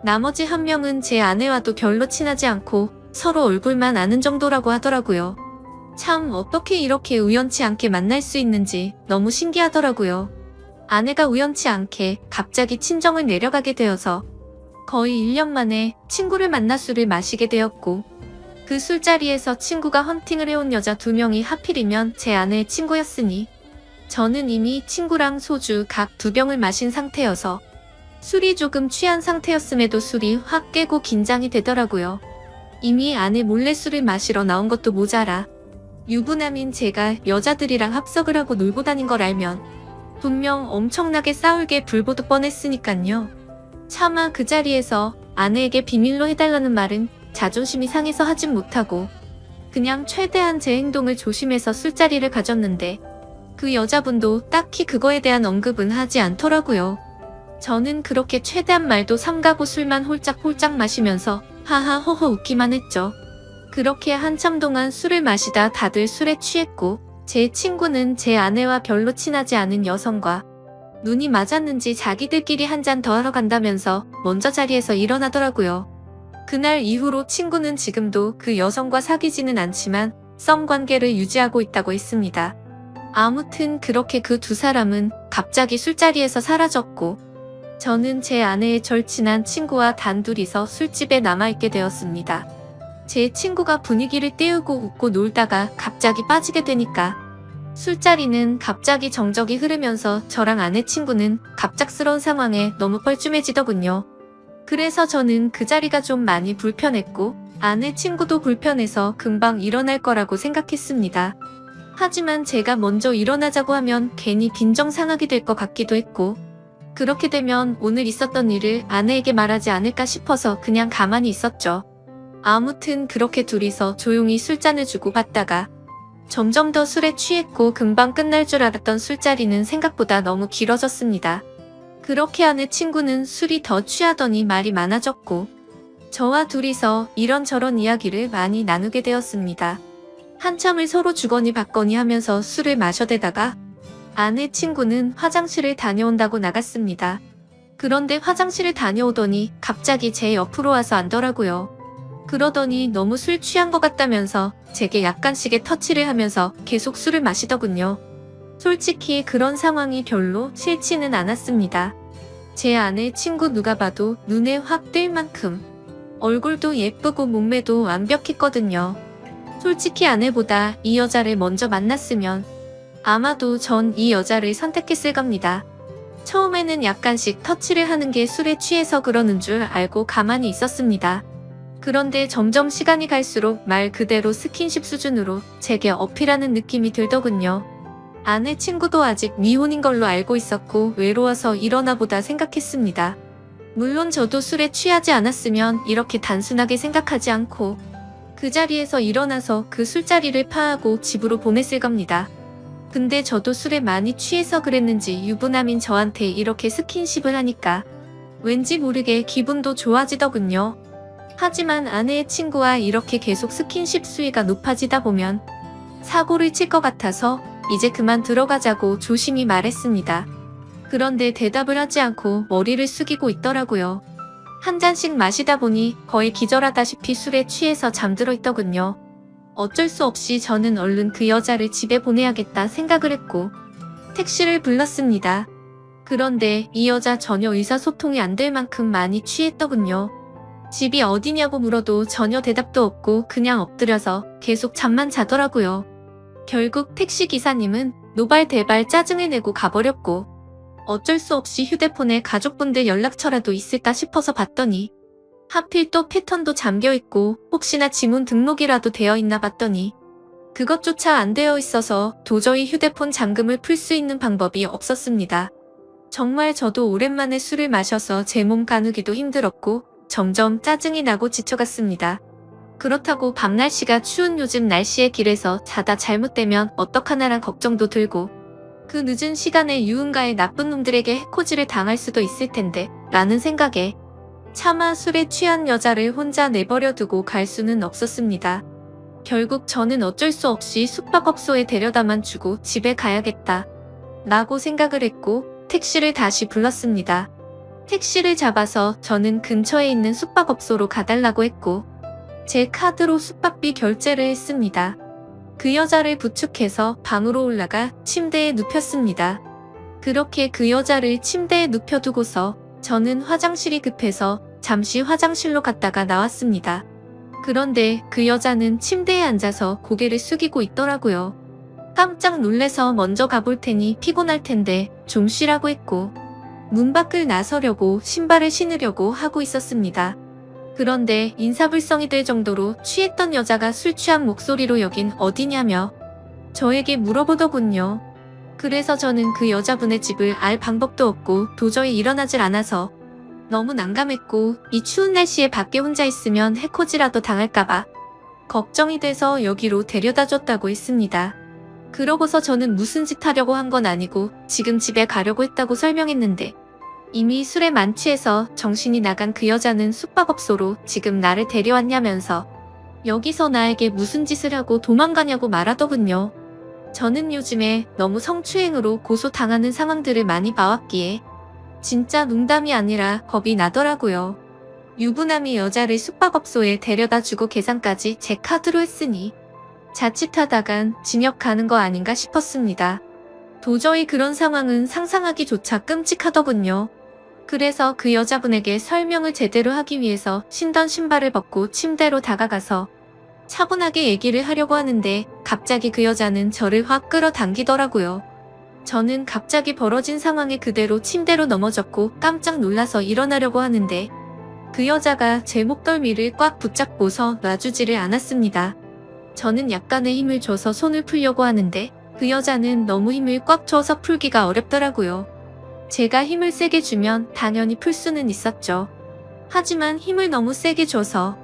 Speaker 1: 나머지 1명은 제 아내와도 별로 친하지 않고 서로 얼굴만 아는 정도라고 하더라고요. 참 어떻게 이렇게 우연치 않게 만날 수 있는지 너무 신기하더라고요. 아내가 우연치 않게 갑자기 친정을 내려가게 되어서 거의 1년 만에 친구를 만나 술을 마시게 되었고 그 술자리에서 친구가 헌팅을 해온 여자 2명이 하필이면 제 아내의 친구였으니 저는 이미 친구랑 소주 각 2병을 마신 상태여서 술이 조금 취한 상태였음에도 술이 확 깨고 긴장이 되더라고요. 이미 아내 몰래 술을 마시러 나온 것도 모자라 유부남인 제가 여자들이랑 합석을 하고 놀고 다닌 걸 알면 분명 엄청나게 싸울게 불보듯 뻔했으니깐요. 차마 그 자리에서 아내에게 비밀로 해달라는 말은 자존심이 상해서 하진 못하고 그냥 최대한 제 행동을 조심해서 술자리를 가졌는데 그 여자분도 딱히 그거에 대한 언급은 하지 않더라고요. 저는 그렇게 최대한 말도 삼가고 술만 홀짝홀짝 마시면서 하하 허허 웃기만 했죠. 그렇게 한참 동안 술을 마시다 다들 술에 취했고 제 친구는 제 아내와 별로 친하지 않은 여성과 눈이 맞았는지 자기들끼리 한 잔 더 하러 간다면서 먼저 자리에서 일어나더라고요. 그날 이후로 친구는 지금도 그 여성과 사귀지는 않지만 썸관계를 유지하고 있다고 했습니다. 아무튼 그렇게 그 두 사람은 갑자기 술자리에서 사라졌고 저는 제 아내의 절친한 친구와 단둘이서 술집에 남아있게 되었습니다. 제 친구가 분위기를 띄우고 웃고 놀다가 갑자기 빠지게 되니까 술자리는 갑자기 정적이 흐르면서 저랑 아내 친구는 갑작스러운 상황에 너무 뻘쭘해지더군요. 그래서 저는 그 자리가 좀 많이 불편했고 아내 친구도 불편해서 금방 일어날 거라고 생각했습니다. 하지만 제가 먼저 일어나자고 하면 괜히 빈정상하게 될 것 같기도 했고 그렇게 되면 오늘 있었던 일을 아내에게 말하지 않을까 싶어서 그냥 가만히 있었죠. 아무튼 그렇게 둘이서 조용히 술잔을 주고받다가 점점 더 술에 취했고 금방 끝날 줄 알았던 술자리는 생각보다 너무 길어졌습니다. 그렇게 아내 친구는 술이 더 취하더니 말이 많아졌고 저와 둘이서 이런저런 이야기를 많이 나누게 되었습니다. 한참을 서로 주거니 받거니 하면서 술을 마셔대다가 아내 친구는 화장실을 다녀온다고 나갔습니다. 그런데 화장실을 다녀오더니 갑자기 제 옆으로 와서 앉더라고요. 그러더니 너무 술 취한 것 같다면서 제게 약간씩의 터치를 하면서 계속 술을 마시더군요. 솔직히 그런 상황이 별로 싫지는 않았습니다. 제 아내 친구 누가 봐도 눈에 확 띌 만큼 얼굴도 예쁘고 몸매도 완벽했거든요. 솔직히 아내보다 이 여자를 먼저 만났으면 아마도 전 이 여자를 선택했을 겁니다. 처음에는 약간씩 터치를 하는 게 술에 취해서 그러는 줄 알고 가만히 있었습니다. 그런데 점점 시간이 갈수록 말 그대로 스킨십 수준으로 제게 어필하는 느낌이 들더군요. 아내 친구도 아직 미혼인 걸로 알고 있었고 외로워서 이러나 보다 생각했습니다. 물론 저도 술에 취하지 않았으면 이렇게 단순하게 생각하지 않고 그 자리에서 일어나서 그 술자리를 파하고 집으로 보냈을 겁니다. 근데 저도 술에 많이 취해서 그랬는지 유부남인 저한테 이렇게 스킨십을 하니까 왠지 모르게 기분도 좋아지더군요. 하지만 아내의 친구와 이렇게 계속 스킨십 수위가 높아지다 보면 사고를 칠 것 같아서 이제 그만 들어가자고 조심히 말했습니다. 그런데 대답을 하지 않고 머리를 숙이고 있더라고요. 한 잔씩 마시다 보니 거의 기절하다시피 술에 취해서 잠들어 있더군요. 어쩔 수 없이 저는 얼른 그 여자를 집에 보내야겠다 생각을 했고 택시를 불렀습니다. 그런데 이 여자 전혀 의사소통이 안 될 만큼 많이 취했더군요. 집이 어디냐고 물어도 전혀 대답도 없고 그냥 엎드려서 계속 잠만 자더라고요. 결국 택시기사님은 노발대발 짜증을 내고 가버렸고 어쩔 수 없이 휴대폰에 가족분들 연락처라도 있을까 싶어서 봤더니 하필 또 패턴도 잠겨있고 혹시나 지문 등록이라도 되어 있나 봤더니 그것조차 안 되어 있어서 도저히 휴대폰 잠금을 풀 수 있는 방법이 없었습니다. 정말 저도 오랜만에 술을 마셔서 제 몸 가누기도 힘들었고 점점 짜증이 나고 지쳐갔습니다. 그렇다고 밤 날씨가 추운 요즘 날씨에 길에서 자다 잘못되면 어떡하나란 걱정도 들고 그 늦은 시간에 유흥가의 나쁜 놈들에게 해코지를 당할 수도 있을 텐데 라는 생각에 차마 술에 취한 여자를 혼자 내버려 두고 갈 수는 없었습니다. 결국 저는 어쩔 수 없이 숙박업소에 데려다만 주고 집에 가야겠다 라고 생각을 했고 택시를 다시 불렀습니다. 택시를 잡아서 저는 근처에 있는 숙박업소로 가달라고 했고 제 카드로 숙박비 결제를 했습니다. 그 여자를 부축해서 방으로 올라가 침대에 눕혔습니다. 그렇게 그 여자를 침대에 눕혀두고서 저는 화장실이 급해서 잠시 화장실로 갔다가 나왔습니다. 그런데 그 여자는 침대에 앉아서 고개를 숙이고 있더라고요. 깜짝 놀래서 먼저 가볼 테니 피곤할 텐데 좀 쉬라고 했고 문 밖을 나서려고 신발을 신으려고 하고 있었습니다. 그런데 인사불성이 될 정도로 취했던 여자가 술 취한 목소리로 여긴 어디냐며 저에게 물어보더군요. 그래서 저는 그 여자분의 집을 알 방법도 없고 도저히 일어나질 않아서 너무 난감했고 이 추운 날씨에 밖에 혼자 있으면 해코지라도 당할까봐 걱정이 돼서 여기로 데려다 줬다고 했습니다. 그러고서 저는 무슨 짓 하려고 한 건 아니고 지금 집에 가려고 했다고 설명했는데 이미 술에 만취해서 정신이 나간 그 여자는 숙박업소로 지금 나를 데려왔냐면서 여기서 나에게 무슨 짓을 하고 도망가냐고 말하더군요. 저는 요즘에 너무 성추행으로 고소당하는 상황들을 많이 봐왔기에 진짜 농담이 아니라 겁이 나더라고요. 유부남이 여자를 숙박업소에 데려다 주고 계산까지 제 카드로 했으니 자칫하다간 징역 가는 거 아닌가 싶었습니다. 도저히 그런 상황은 상상하기조차 끔찍하더군요. 그래서 그 여자분에게 설명을 제대로 하기 위해서 신던 신발을 벗고 침대로 다가가서 차분하게 얘기를 하려고 하는데 갑자기 그 여자는 저를 확 끌어당기더라고요. 저는 갑자기 벌어진 상황에 그대로 침대로 넘어졌고 깜짝 놀라서 일어나려고 하는데 그 여자가 제 목덜미를 꽉 붙잡고서 놔주지를 않았습니다. 저는 약간의 힘을 줘서 손을 풀려고 하는데 그 여자는 너무 힘을 꽉 줘서 풀기가 어렵더라고요. 제가 힘을 세게 주면 당연히 풀 수는 있었죠. 하지만 힘을 너무 세게 줘서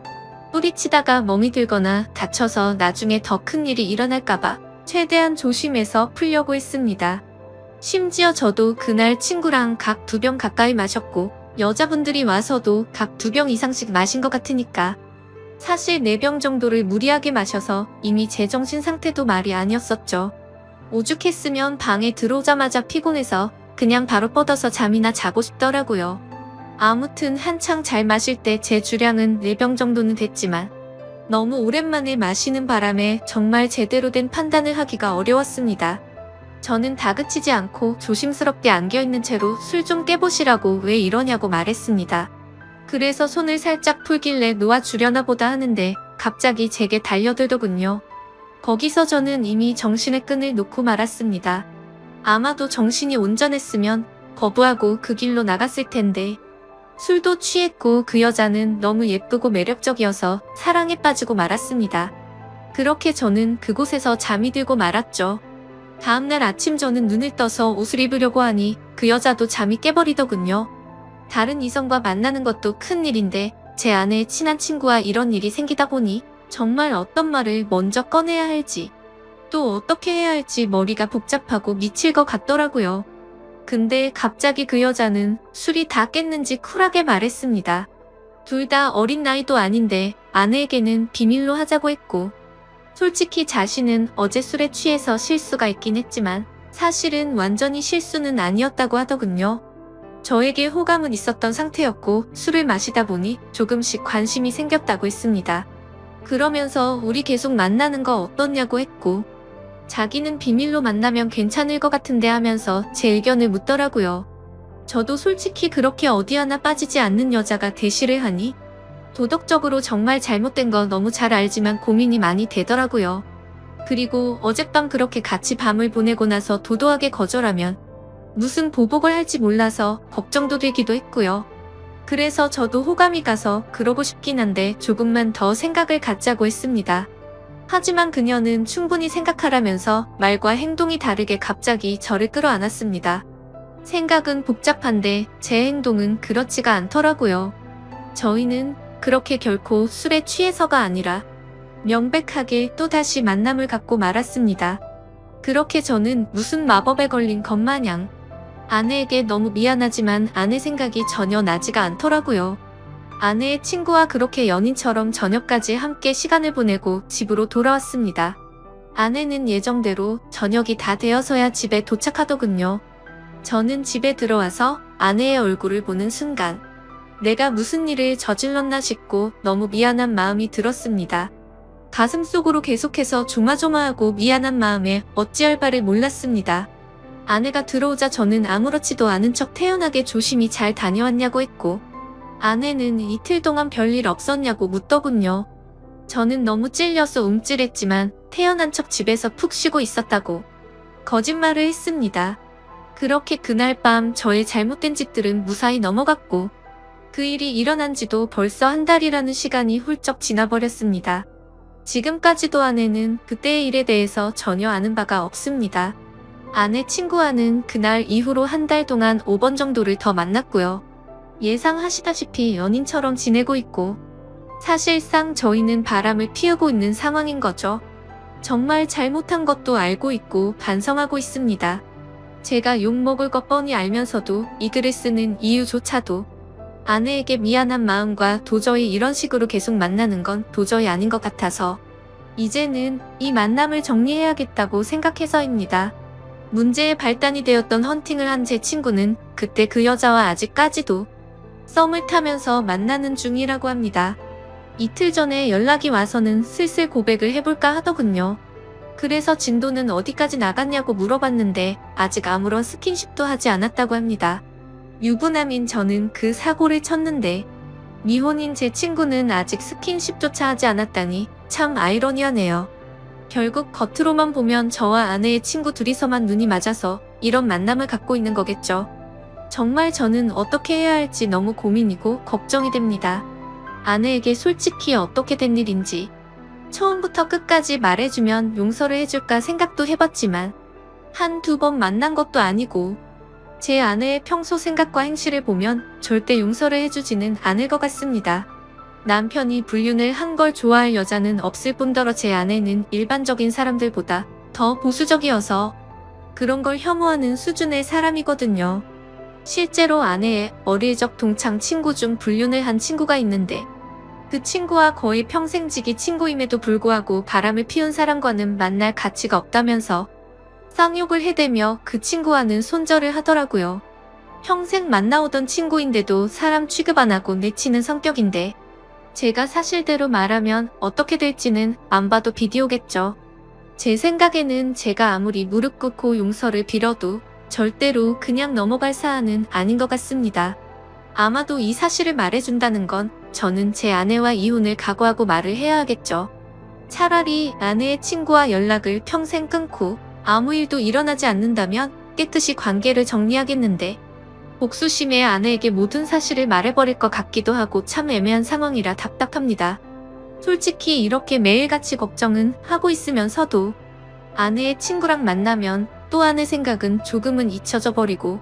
Speaker 1: 뿌리치다가 멍이 들거나 다쳐서 나중에 더 큰 일이 일어날까봐 최대한 조심해서 풀려고 했습니다. 심지어 저도 그날 친구랑 각 2병 가까이 마셨고 여자분들이 와서도 각 2병 이상씩 마신 것 같으니까 사실 4병 정도를 무리하게 마셔서 이미 제 정신 상태도 말이 아니었었죠. 오죽했으면 방에 들어오자마자 피곤해서 그냥 바로 뻗어서 잠이나 자고 싶더라고요. 아무튼 한창 잘 마실 때 제 주량은 4병 정도는 됐지만 너무 오랜만에 마시는 바람에 정말 제대로 된 판단을 하기가 어려웠습니다. 저는 다그치지 않고 조심스럽게 안겨있는 채로 술 좀 깨보시라고 왜 이러냐고 말했습니다. 그래서 손을 살짝 풀길래 놓아주려나 보다 하는데 갑자기 제게 달려들더군요. 거기서 저는 이미 정신의 끈을 놓고 말았습니다. 아마도 정신이 온전했으면 거부하고 그 길로 나갔을 텐데 술도 취했고 그 여자는 너무 예쁘고 매력적이어서 사랑에 빠지고 말았습니다. 그렇게 저는 그곳에서 잠이 들고 말았죠. 다음날 아침 저는 눈을 떠서 옷을 입으려고 하니 그 여자도 잠이 깨버리더군요. 다른 이성과 만나는 것도 큰일인데 제 아내의 친한 친구와 이런 일이 생기다 보니 정말 어떤 말을 먼저 꺼내야 할지 또 어떻게 해야 할지 머리가 복잡하고 미칠 것 같더라고요. 근데 갑자기 그 여자는 술이 다 깼는지 쿨하게 말했습니다. 둘 다 어린 나이도 아닌데 아내에게는 비밀로 하자고 했고 솔직히 자신은 어제 술에 취해서 실수가 있긴 했지만 사실은 완전히 실수는 아니었다고 하더군요. 저에게 호감은 있었던 상태였고 술을 마시다 보니 조금씩 관심이 생겼다고 했습니다. 그러면서 우리 계속 만나는 거 어떻냐고 했고 자기는 비밀로 만나면 괜찮을 것 같은데 하면서 제 의견을 묻더라고요. 저도 솔직히 그렇게 어디 하나 빠지지 않는 여자가 대시를 하니 도덕적으로 정말 잘못된 거 너무 잘 알지만 고민이 많이 되더라고요. 그리고 어젯밤 그렇게 같이 밤을 보내고 나서 도도하게 거절하면 무슨 보복을 할지 몰라서 걱정도 되기도 했고요. 그래서 저도 호감이 가서 그러고 싶긴 한데 조금만 더 생각을 갖자고 했습니다. 하지만 그녀는 충분히 생각하라면서 말과 행동이 다르게 갑자기 저를 끌어안았습니다. 생각은 복잡한데 제 행동은 그렇지가 않더라고요. 저희는 그렇게 결코 술에 취해서가 아니라 명백하게 또다시 만남을 갖고 말았습니다. 그렇게 저는 무슨 마법에 걸린 것 마냥 아내에게 너무 미안하지만 아내 생각이 전혀 나지가 않더라고요. 아내의 친구와 그렇게 연인처럼 저녁까지 함께 시간을 보내고 집으로 돌아왔습니다. 아내는 예정대로 저녁이 다 되어서야 집에 도착하더군요. 저는 집에 들어와서 아내의 얼굴을 보는 순간 내가 무슨 일을 저질렀나 싶고 너무 미안한 마음이 들었습니다. 가슴속으로 계속해서 조마조마하고 미안한 마음에 어찌할 바를 몰랐습니다. 아내가 들어오자 저는 아무렇지도 않은 척 태연하게 조심히 잘 다녀왔냐고 했고 아내는 이틀 동안 별일 없었냐고 묻더군요. 저는 너무 찔려서 움찔했지만 태연한 척 집에서 푹 쉬고 있었다고 거짓말을 했습니다. 그렇게 그날 밤 저의 잘못된 짓들은 무사히 넘어갔고 그 일이 일어난 지도 벌써 한 달이라는 시간이 훌쩍 지나버렸습니다. 지금까지도 아내는 그때의 일에 대해서 전혀 아는 바가 없습니다. 아내 친구와는 그날 이후로 한 달 동안 5번 정도를 더 만났고요. 예상하시다시피 연인처럼 지내고 있고 사실상 저희는 바람을 피우고 있는 상황인 거죠. 정말 잘못한 것도 알고 있고 반성하고 있습니다. 제가 욕먹을 것 뻔히 알면서도 이 글을 쓰는 이유조차도 아내에게 미안한 마음과 도저히 이런 식으로 계속 만나는 건 도저히 아닌 것 같아서 이제는 이 만남을 정리해야겠다고 생각해서입니다. 문제의 발단이 되었던 헌팅을 한 제 친구는 그때 그 여자와 아직까지도 썸을 타면서 만나는 중이라고 합니다. 이틀 전에 연락이 와서는 슬슬 고백을 해볼까 하더군요. 그래서 진도는 어디까지 나갔냐고 물어봤는데 아직 아무런 스킨십도 하지 않았다고 합니다. 유부남인 저는 그 사고를 쳤는데 미혼인 제 친구는 아직 스킨십조차 하지 않았다니 참 아이러니하네요. 결국 겉으로만 보면 저와 아내의 친구 둘이서만 눈이 맞아서 이런 만남을 갖고 있는 거겠죠. 정말 저는 어떻게 해야 할지 너무 고민이고 걱정이 됩니다. 아내에게 솔직히 어떻게 된 일인지 처음부터 끝까지 말해주면 용서를 해줄까 생각도 해봤지만 한두 번 만난 것도 아니고 제 아내의 평소 생각과 행실을 보면 절대 용서를 해주지는 않을 것 같습니다. 남편이 불륜을 한 걸 좋아할 여자는 없을 뿐더러 제 아내는 일반적인 사람들보다 더 보수적이어서 그런 걸 혐오하는 수준의 사람이거든요. 실제로 아내의 어릴 적 동창 친구 중 불륜을 한 친구가 있는데 그 친구와 거의 평생지기 친구임에도 불구하고 바람을 피운 사람과는 만날 가치가 없다면서 쌍욕을 해대며 그 친구와는 손절을 하더라고요. 평생 만나오던 친구인데도 사람 취급 안 하고 내치는 성격인데 제가 사실대로 말하면 어떻게 될지는 안 봐도 비디오겠죠. 제 생각에는 제가 아무리 무릎 꿇고 용서를 빌어도 절대로 그냥 넘어갈 사안은 아닌 것 같습니다. 아마도 이 사실을 말해준다는 건 저는 제 아내와 이혼을 각오하고 말을 해야 하겠죠. 차라리 아내의 친구와 연락을 평생 끊고 아무 일도 일어나지 않는다면 깨끗이 관계를 정리하겠는데 복수심에 아내에게 모든 사실을 말해버릴 것 같기도 하고 참 애매한 상황이라 답답합니다. 솔직히 이렇게 매일같이 걱정은 하고 있으면서도 아내의 친구랑 만나면 또 아내 생각은 조금은 잊혀져 버리고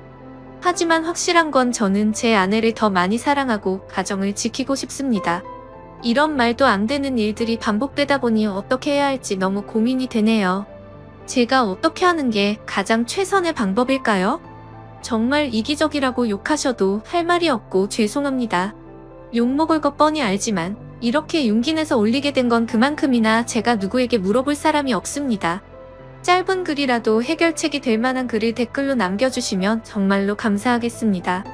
Speaker 1: 하지만 확실한 건 저는 제 아내를 더 많이 사랑하고 가정을 지키고 싶습니다. 이런 말도 안 되는 일들이 반복되다 보니 어떻게 해야 할지 너무 고민이 되네요. 제가 어떻게 하는 게 가장 최선의 방법일까요? 정말 이기적이라고 욕하셔도 할 말이 없고 죄송합니다. 욕먹을 것 뻔히 알지만 이렇게 용기 내서 올리게 된 건 그만큼이나 제가 누구에게 물어볼 사람이 없습니다. 짧은 글이라도 해결책이 될 만한 글을 댓글로 남겨주시면 정말로 감사하겠습니다.